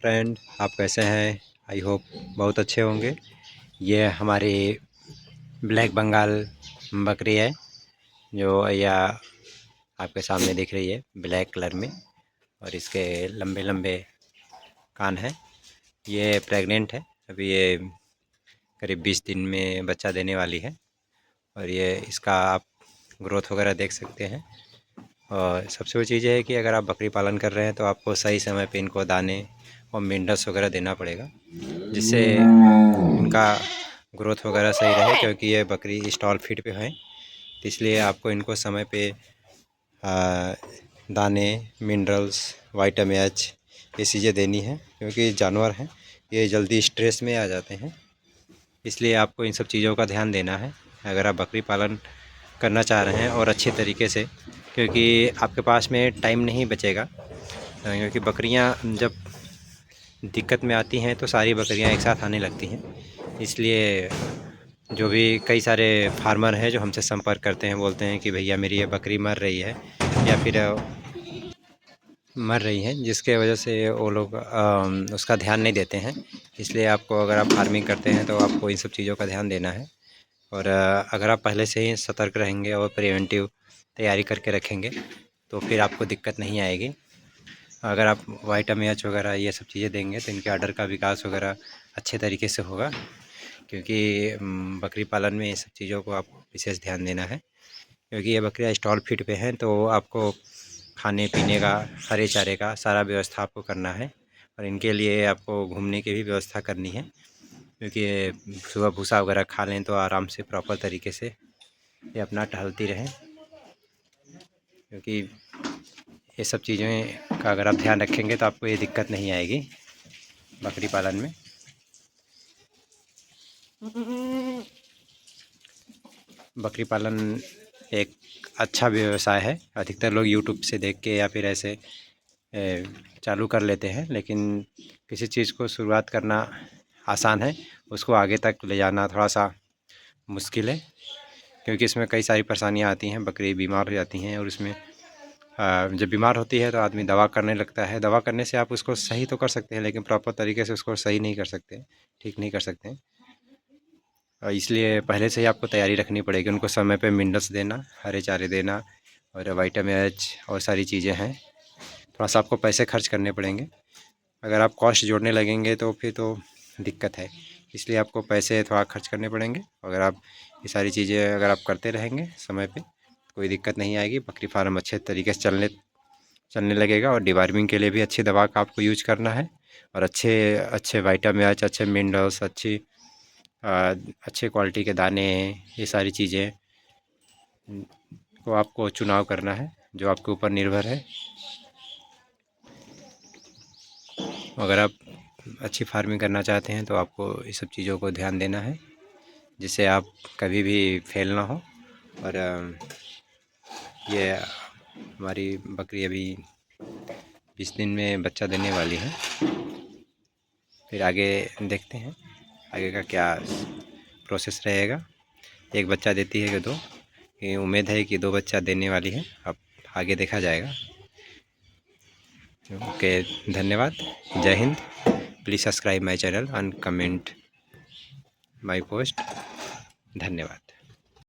Friend, आप कैसे हैं? आई होप बहुत अच्छे होंगे। ये हमारी ब्लैक बंगाल बकरी है जो या आपके सामने दिख रही है ब्लैक कलर में, और इसके लंबे लंबे कान हैं। ये प्रेग्नेंट है, अभी ये करीब 20 दिन में बच्चा देने वाली है। और ये इसका आप ग्रोथ वगैरह देख सकते हैं। और सबसे बड़ी चीज़ है कि अगर आप बकरी पालन कर रहे हैं तो आपको सही समय पे इनको दाने और मिनरल्स वगैरह देना पड़ेगा, जिससे इनका ग्रोथ वगैरह सही रहे, क्योंकि ये बकरी स्टॉल फीड पे है। तो इसलिए आपको इनको समय पे दाने, मिनरल्स, विटामिन एच ये चीज़ें देनी है, क्योंकि जानवर हैं ये जल्दी स्ट्रेस में आ जाते हैं। इसलिए आपको इन सब चीज़ों का ध्यान देना है अगर आप बकरी पालन करना चाह रहे हैं, और अच्छे तरीके से, क्योंकि आपके पास में टाइम नहीं बचेगा। क्योंकि बकरियां जब दिक्कत में आती हैं तो सारी बकरियां एक साथ आने लगती हैं। इसलिए जो भी कई सारे फार्मर हैं जो हमसे संपर्क करते हैं, बोलते हैं कि भैया मेरी ये बकरी मर रही है या फिर मर रही हैं, जिसके वजह से वो लोग उसका ध्यान नहीं देते हैं। इसलिए आपको, अगर आप फार्मिंग करते हैं तो आपको इन सब चीज़ों का ध्यान देना है। और अगर आप पहले से ही सतर्क रहेंगे और प्रिवेंटिव तैयारी करके रखेंगे तो फिर आपको दिक्कत नहीं आएगी। अगर आप विटामिन एच वगैरह ये सब चीज़ें देंगे तो इनके आर्डर का विकास वगैरह अच्छे तरीके से होगा, क्योंकि बकरी पालन में ये सब चीज़ों को आपको विशेष ध्यान देना है। क्योंकि ये बकरियाँ स्टॉल फीड पे हैं तो आपको खाने पीने का, हरे चारे का सारा व्यवस्था आपको करना है। और इनके लिए आपको घूमने की भी व्यवस्था करनी है, क्योंकि ये सुबह भूसा वगैरह खा लें तो आराम से प्रॉपर तरीके से ये अपना टहलती रहें। क्योंकि ये सब चीज़ें का अगर आप ध्यान रखेंगे तो आपको ये दिक्कत नहीं आएगी बकरी पालन में। बकरी पालन एक अच्छा व्यवसाय है। अधिकतर लोग यूट्यूब से देख के या फिर ऐसे चालू कर लेते हैं, लेकिन किसी चीज़ को शुरुआत करना आसान है, उसको आगे तक ले जाना थोड़ा सा मुश्किल है। क्योंकि इसमें कई सारी परेशानियां आती हैं, बकरी बीमार हो जाती हैं, और उसमें जब बीमार होती है तो आदमी दवा करने लगता है। दवा करने से आप उसको सही तो कर सकते हैं, लेकिन प्रॉपर तरीके से उसको सही नहीं कर सकते, ठीक नहीं कर सकते। इसलिए पहले से ही आपको तैयारी रखनी पड़ेगी। उनको समय पे मिनरल्स देना, हरे चारे देना, और विटामिन एच और सारी चीज़ें हैं। थोड़ा सा आपको पैसे खर्च करने पड़ेंगे। अगर आप कॉस्ट जोड़ने लगेंगे तो फिर तो दिक्कत है। इसलिए आपको पैसे थोड़ा खर्च करने पड़ेंगे। अगर आप ये सारी चीज़ें अगर आप करते रहेंगे समय पे, कोई दिक्कत नहीं आएगी। बकरी फार्म अच्छे तरीके से चलने लगेगा। और डिवार्मिंग के लिए भी अच्छी दवा का आपको यूज करना है, और अच्छे अच्छे विटामिन एच, अच्छे मिनरल्स, अच्छे क्वालिटी के दाने, ये सारी चीज़ें को आपको चुनाव करना है, जो आपके ऊपर निर्भर है। अगर आप अच्छी फार्मिंग करना चाहते हैं तो आपको इस सब चीज़ों को ध्यान देना है, जिससे आप कभी भी फेल ना हो। और ये हमारी बकरी अभी 20 दिन में बच्चा देने वाली है। फिर आगे देखते हैं आगे का क्या प्रोसेस रहेगा। एक बच्चा देती है कि दो, ये उम्मीद है कि 2 बच्चा देने वाली है। अब आगे देखा जाएगा। ओके, धन्यवाद। जय Hind. Please subscribe my channel and comment my post. धन्यवाद।